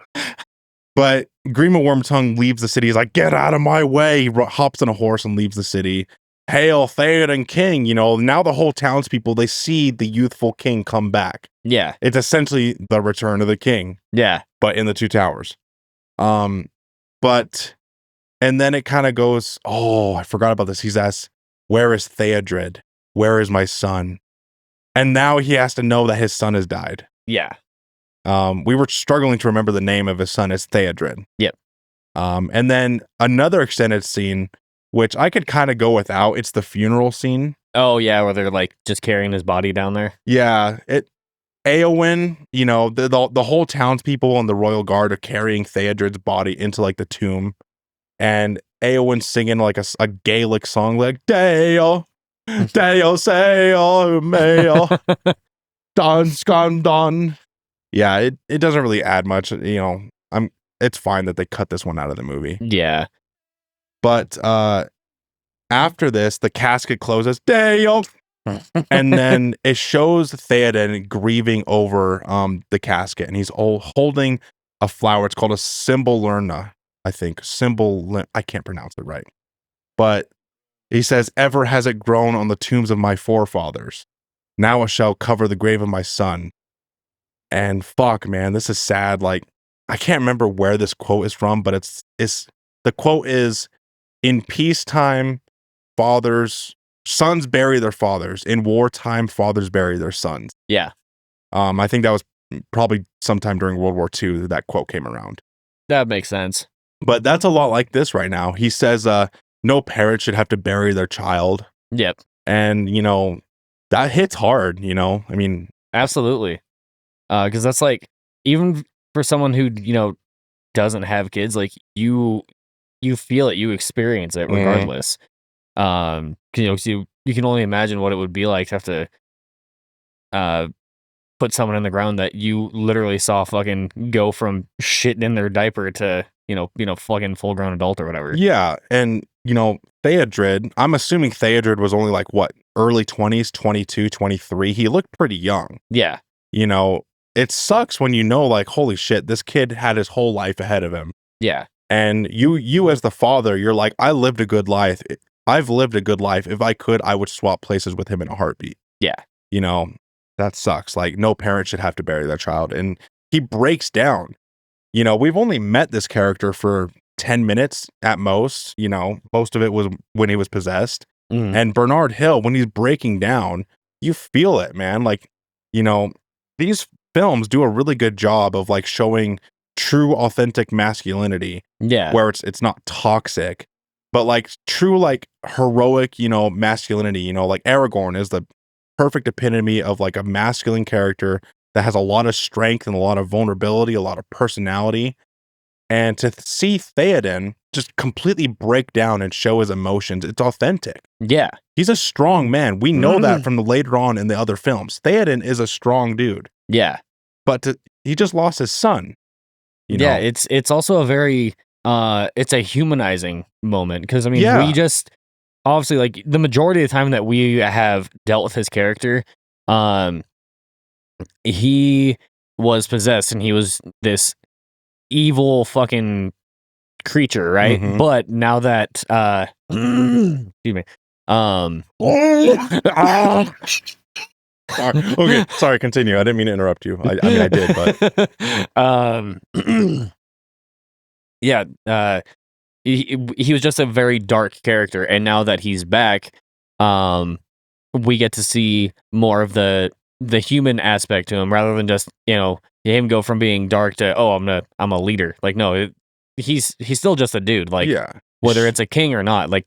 But Grima Wormtongue leaves the city. He's like, get out of my way. He hops on a horse and leaves the city. Hail Théoden King. Now the whole townspeople, they see the youthful king come back. Yeah. It's essentially the return of the king. Yeah. But in the Two Towers. And then it kind of goes, oh, I forgot about this. He's asked, where is Theodred? Where is my son? And now he has to know that his son has died. Yeah. We were struggling to remember the name of his son as Theodred. Yep. And then another extended scene, which I could kind of go without. It's the funeral scene. Oh, yeah, where they're just carrying his body down there. Yeah. Éowyn, the whole townspeople and the royal guard are carrying Theodred's body into the tomb. And Éowyn singing a Gaelic song Dale, Dale, Sail, Mail, Don, Scon, Don. Yeah, it doesn't really add much. It's fine that they cut this one out of the movie. Yeah. But after this, the casket closes. Dale. And then it shows Théoden grieving over the casket, and he's holding a flower. It's called a Cymbalurna, I think. I can't pronounce it right. But he says, ever has it grown on the tombs of my forefathers. Now it shall cover the grave of my son. And fuck, man, this is sad. I can't remember where this quote is from, but it's the quote is, in peacetime, sons bury their fathers. In wartime, fathers bury their sons. Yeah. I think that was probably sometime during World War II that quote came around. That makes sense. But that's a lot like this right now. He says, no parent should have to bury their child. Yep. And, that hits hard, I mean, absolutely. Because that's like, even for someone who, doesn't have kids, like you feel it, you experience it regardless. You can only imagine what it would be like to have to put someone in the ground that you literally saw fucking go from shitting in their diaper to, fucking full grown adult or whatever. Yeah. And, Théoden, I'm assuming Théoden was only like what, early 20s, 22, 23. He looked pretty young. Yeah. It sucks when like, holy shit, this kid had his whole life ahead of him. Yeah. And you as the father, you're like, I lived a good life. I've lived a good life. If I could, I would swap places with him in a heartbeat. Yeah. That sucks. Like, no parent should have to bury their child. And he breaks down. We've only met this character for 10 minutes at most. Most of it was when he was possessed. And Bernard Hill, when he's breaking down, you feel it, man. Like, these films do a really good job of like showing true authentic masculinity. Yeah. Where it's not toxic, but like true like heroic, masculinity, like Aragorn is the perfect epitome of like a masculine character that has a lot of strength and a lot of vulnerability, a lot of personality. And to see Théoden just completely break down and show his emotions, it's authentic. Yeah. He's a strong man. We know that from the later on in the other films. Théoden is a strong dude. Yeah. But he just lost his son. Yeah, it's also a very it's a humanizing moment because we just obviously like the majority of the time that we have dealt with his character, he was possessed and he was this evil fucking creature, right? Mhm. But now that excuse me, Okay, sorry, continue. I didn't mean to interrupt you. I mean, I did, but yeah, he was just a very dark character, and now that he's back, we get to see more of the human aspect to him rather than just him go from being dark to I'm a leader. Like no, he's still just a dude. Like yeah, whether it's a king or not, like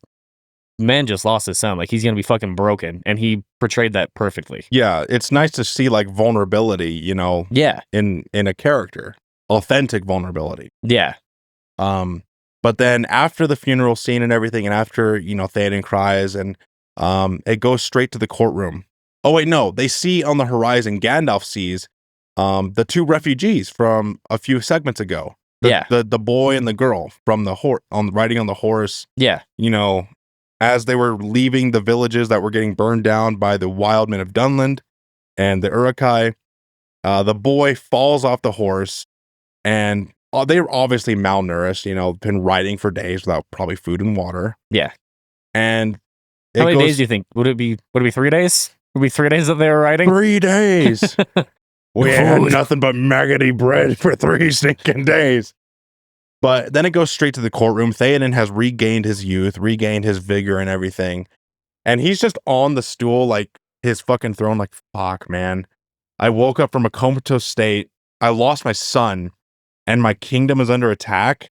man just lost his son. Like he's gonna be fucking broken, and he portrayed that perfectly. Yeah, it's nice to see like vulnerability, Yeah, in a character, authentic vulnerability. Yeah. But then after the funeral scene and everything, and after Théoden cries, and it goes straight to the courtroom. Oh wait, no, they see on the horizon. Gandalf sees the two refugees from a few segments ago. The boy and the girl from the riding on the horse. Yeah. As they were leaving the villages that were getting burned down by the wild men of Dunland and the Uruk-hai, the boy falls off the horse, and they were obviously malnourished, been riding for days without probably food and water. Yeah. And how many days do you think? Would it be 3 days? Would it be 3 days that they were riding? 3 days. We had nothing but maggoty bread for 3 stinking days. But then it goes straight to the courtroom. Théoden has regained his youth, regained his vigor and everything. And he's just on the stool, like his fucking throne, like, fuck, man. I woke up from a comatose state. I lost my son, and my kingdom is under attack.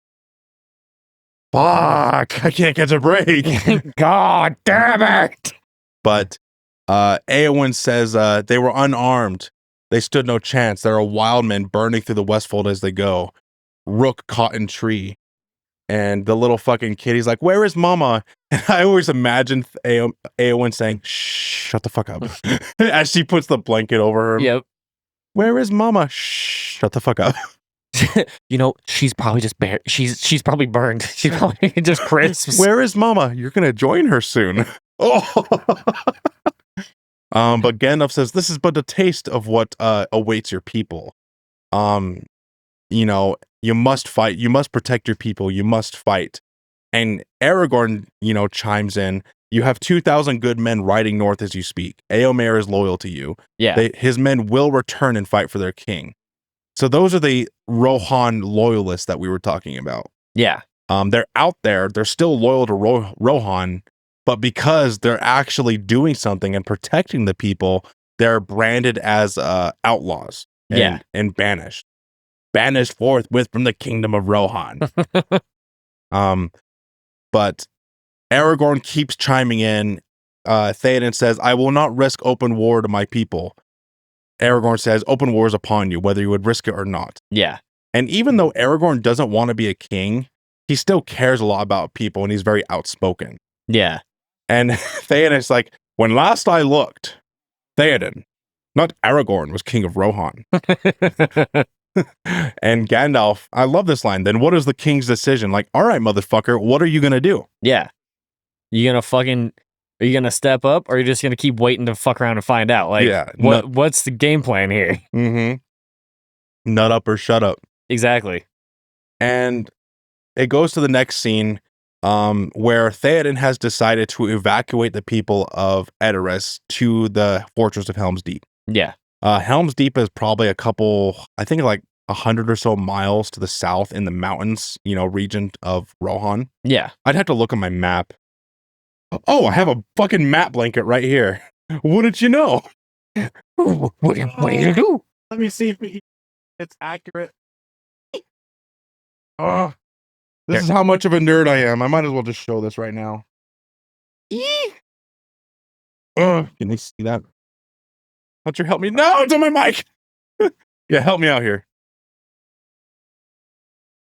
Fuck, I can't catch a break. God damn it. But Éowyn says they were unarmed. They stood no chance. There are wild men burning through the Westfold as they go. Rook caught in tree. And the little fucking kid, he's like, where is mama? And I always imagine Éowyn saying, shh, shut the fuck up. As she puts the blanket over her. Yep. Where is mama? Shh, shut the fuck up. She's probably just she's probably burned. She's probably just crisps. Where is mama? You're going to join her soon. Oh. But Gandalf says, this is but a taste of what awaits your people. You must fight. You must protect your people. You must fight. And Aragorn, chimes in. You have 2,000 good men riding north as you speak. Éomer is loyal to you. Yeah. His men will return and fight for their king. So those are the Rohan loyalists that we were talking about. Yeah. They're out there. They're still loyal to Rohan, but because they're actually doing something and protecting the people, they're branded as outlaws and banished forthwith from the kingdom of Rohan. But Aragorn keeps chiming in. Théoden says, I will not risk open war to my people. Aragorn says, open war is upon you, whether you would risk it or not. Yeah. And even though Aragorn doesn't want to be a king, he still cares a lot about people, and he's very outspoken. Yeah. And Théoden's like, when last I looked, Théoden, not Aragorn, was king of Rohan. And Gandalf, I love this line. Then what is the king's decision? Like, all right, motherfucker, what are you going to do? Yeah. Are you gonna step up, or are you just gonna keep waiting to fuck around and find out? Like, what's the game plan here? Mm-hmm. Nut up or shut up. Exactly. And it goes to the next scene, where Théoden has decided to evacuate the people of Edoras to the fortress of Helm's Deep. Yeah. Helm's Deep is probably I think like 100 or so miles to the south in the mountains, region of Rohan. Yeah. I'd have to look on my map. Oh, I have a fucking map blanket right here. Wouldn't you know? What do you do? Let me see if it's accurate. Oh, this is how much of a nerd I am. I might as well just show this right now. Can they see that? Hunter, help me. No, it's on my mic. Yeah, help me out here.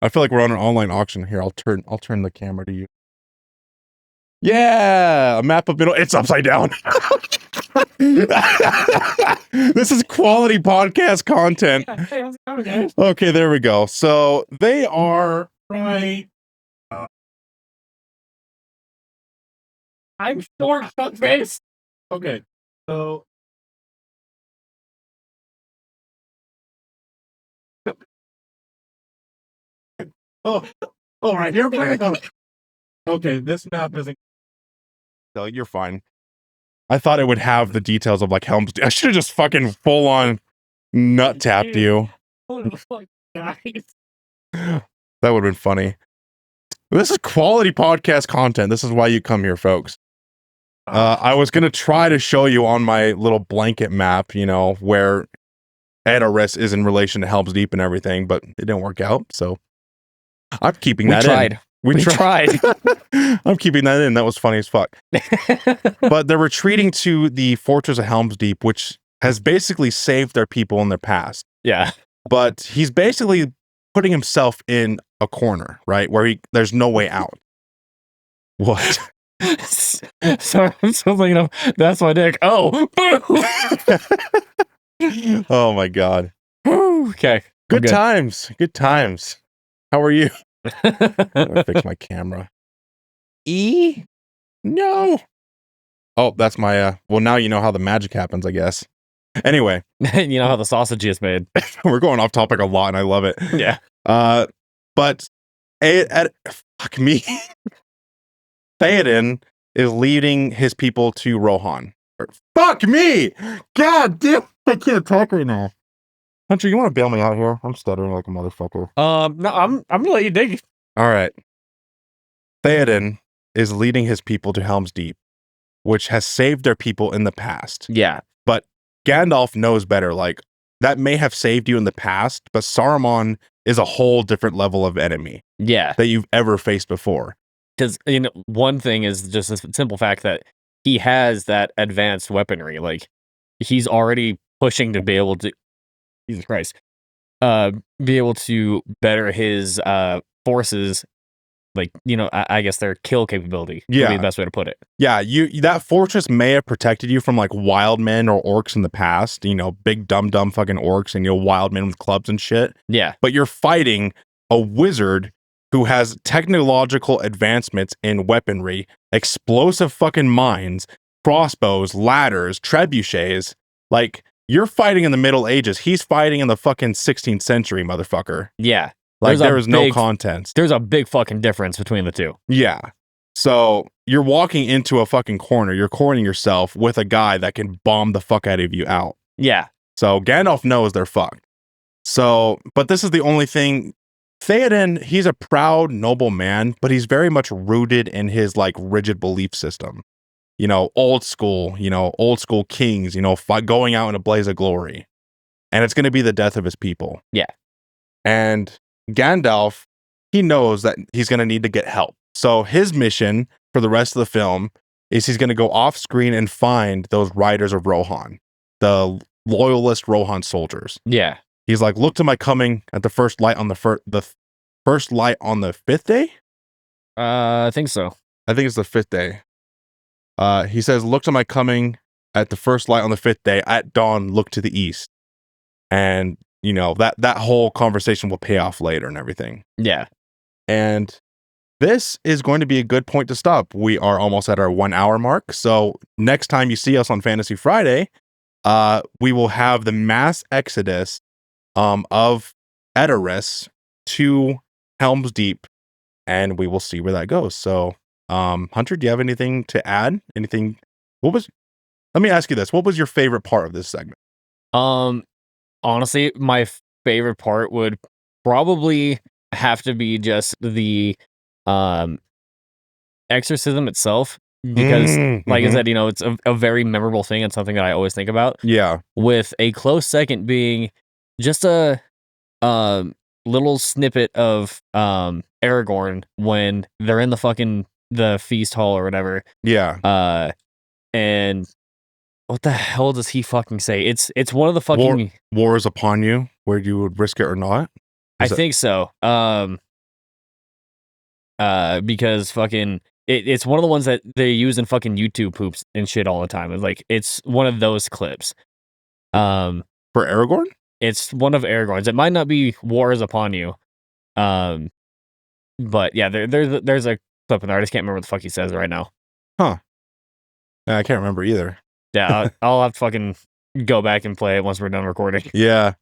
I feel like we're on an online auction here. I'll turn the camera to you. Yeah, a map of middle. It's upside down. This is quality podcast content. Okay, there we go. So they are right. I'm short, fuckface. Okay, so. Oh, all right. You're playing. Okay, this map isn't. No, you're fine. I thought it would have the details of like Helm's Deep. I should have just fucking full on nut tapped you. That would have been funny. This is quality podcast content. This is why you come here, folks. I was gonna try to show you on my little blanket map, where Edoras is in relation to Helm's Deep and everything, but it didn't work out. So I'm keeping that in. We tried. I'm keeping that in. That was funny as fuck. But they're retreating to the Fortress of Helm's Deep, which has basically saved their people in their past. Yeah. But he's basically putting himself in a corner, right? Where there's no way out. What? Sorry, I'm still thinking of that's my dick. Oh. Oh my God. Okay. Good times. Good times. How are you? I fix my camera. No. Oh, that's my well, now you know how the magic happens, I guess. Anyway. You know how the sausage is made. We're going off topic a lot and I love it. Yeah. But fuck me. Théoden is leading his people to Rohan. Fuck me! God damn, I can't talk right now. Hunter, you want to bail me out here? I'm stuttering like a motherfucker. No, I'm gonna let you dig. All right. Théoden is leading his people to Helm's Deep, which has saved their people in the past. Yeah. But Gandalf knows better. Like, that may have saved you in the past, but Saruman is a whole different level of enemy. Yeah. That you've ever faced before. Because, one thing is just a simple fact that he has that advanced weaponry. Like, he's already pushing to be able to, Jesus Christ, be able to better his forces. Like, I guess their kill capability would be the best way to put it. Yeah, that fortress may have protected you from like wild men or orcs in the past, big dumb fucking orcs and wild men with clubs and shit. Yeah. But you're fighting a wizard who has technological advancements in weaponry, explosive fucking mines, crossbows, ladders, trebuchets. Like, you're fighting in the Middle Ages. He's fighting in the fucking 16th century, motherfucker. Yeah. Like, there is no contest. There's a big fucking difference between the two. Yeah. So you're walking into a fucking corner. You're cornering yourself with a guy that can bomb the fuck out of you out. Yeah. So Gandalf knows they're fucked. So, but this is the only thing. Théoden, he's a proud, noble man, but he's very much rooted in his like rigid belief system. old school kings, going out in a blaze of glory. And it's going to be the death of his people. Yeah. And Gandalf, he knows that he's going to need to get help. So his mission for the rest of the film is he's going to go off screen and find those riders of Rohan, the loyalist Rohan soldiers. Yeah. He's like, look to my coming at the first light on the first light on the 5th day. I think so. I think it's the 5th day. He says, look to my coming at the first light on the 5th day. At dawn, look to the east. And, that whole conversation will pay off later and everything. Yeah. And this is going to be a good point to stop. We are almost at our 1 hour mark. So next time you see us on Fantasy Friday, we will have the mass exodus of Edoras to Helm's Deep, and we will see where that goes. So, Hunter, do you have anything to add? Anything? Let me ask you this. What was your favorite part of this segment? Honestly, my favorite part would probably have to be just the exorcism itself, because like I said, it's a very memorable thing and something that I always think about. Yeah. With a close second being just a little snippet of Aragorn when they're in the feast hall or whatever. Yeah. And what the hell does he fucking say? It's one of the fucking war is upon you, where you would risk it or not. I think so. Because fucking it's one of the ones that they use in fucking YouTube poops and shit all the time. It's one of those clips. For Aragorn? It's one of Aragorn's. It might not be "War is upon you," but yeah, there's a clip in there. I just can't remember what the fuck he says right now. Huh? Yeah, I can't remember either. Yeah, I'll have to fucking go back and play it once we're done recording. Yeah,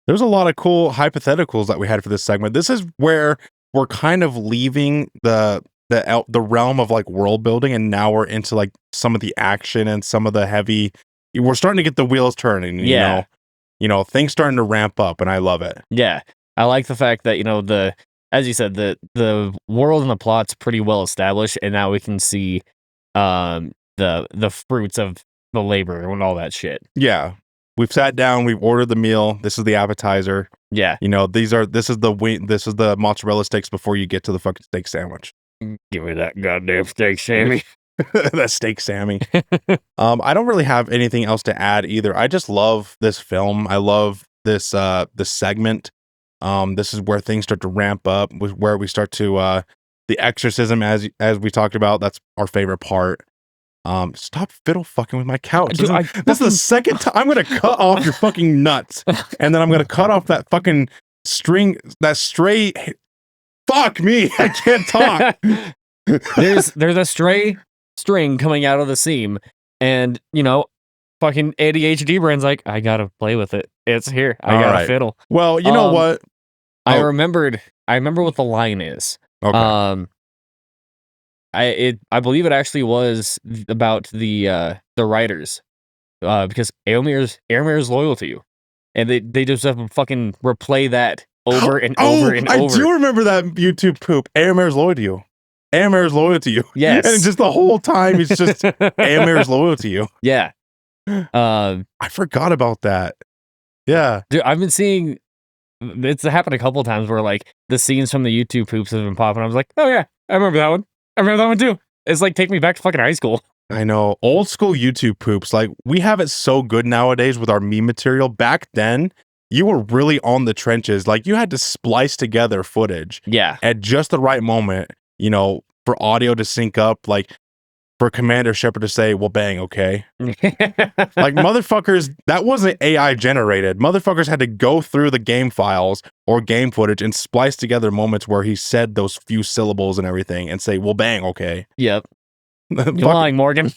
there's a lot of cool hypotheticals that we had for this segment. This is where we're kind of leaving the realm of world building, and now we're into some of the action and some of the heavy. We're starting to get the wheels turning. Yeah. Things starting to ramp up, and I love it. Yeah, I like the fact that as you said, the world and the plot's pretty well established, and now we can see the fruits of the labor and all that shit. Yeah, we've sat down, we've ordered the meal. This is the appetizer. Yeah, this is the mozzarella sticks before you get to the fucking steak sandwich. Give me that goddamn steak, Sammy. That steak, Sammy. I don't really have anything else to add either. I just love this film. I love this segment. This is where things start to ramp up, where we start to the exorcism, as we talked about. That's our favorite part. Stop fiddle fucking with my couch. Dude, this is the second time I'm gonna cut off your fucking nuts, and then I'm gonna cut off that fucking string, that stray. Fuck me, I can't talk. There's a stray string coming out of the seam, and fucking ADHD brain's like, I gotta play with it. It's here. I gotta fiddle. Well, you know what? I remember what the line is. Okay. I believe it actually was about the writers, because Éomer's loyal to you, and they just have to fucking replay that over and over and over. I do remember that YouTube poop. Éomer's loyal to you. Éomer's loyal to you. Yes. And just the whole time he's just Éomer's loyal to you. Yeah. I forgot about that. Yeah. Dude, I've been seeing it's happened a couple times where the scenes from the YouTube poops have been popping. I was like, oh yeah, I remember that one. I remember that one too. It's take me back to fucking high school. I know. Old school YouTube poops. We have it so good nowadays with our meme material. Back then, you were really on the trenches. You had to splice together footage. Yeah. At just the right moment, for audio to sync up, for Commander Shepard to say, well, bang, okay. Motherfuckers, that wasn't AI generated. Motherfuckers had to go through the game files or game footage and splice together moments where he said those few syllables and everything and say, well, bang, okay. Yep. You're lying, Morgan.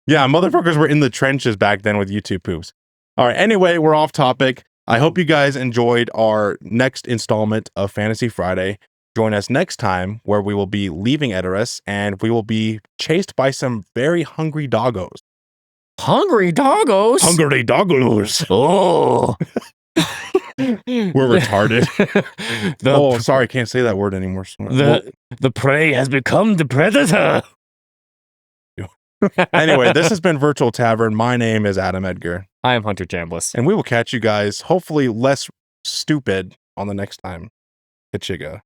Yeah, motherfuckers were in the trenches back then with YouTube poops. All right, anyway, we're off topic. I hope you guys enjoyed our next installment of Fantasy Friday. Join us next time, where we will be leaving Edoras and we will be chased by some very hungry doggos. Hungry doggos? Hungry doggos. Oh. We're retarded. Sorry, can't say that word anymore. The prey has become the predator. Anyway, this has been Virtual Tavern. My name is Adam Edgar. I am Hunter Chambliss. And we will catch you guys, hopefully less stupid, on the next time. Kachiga.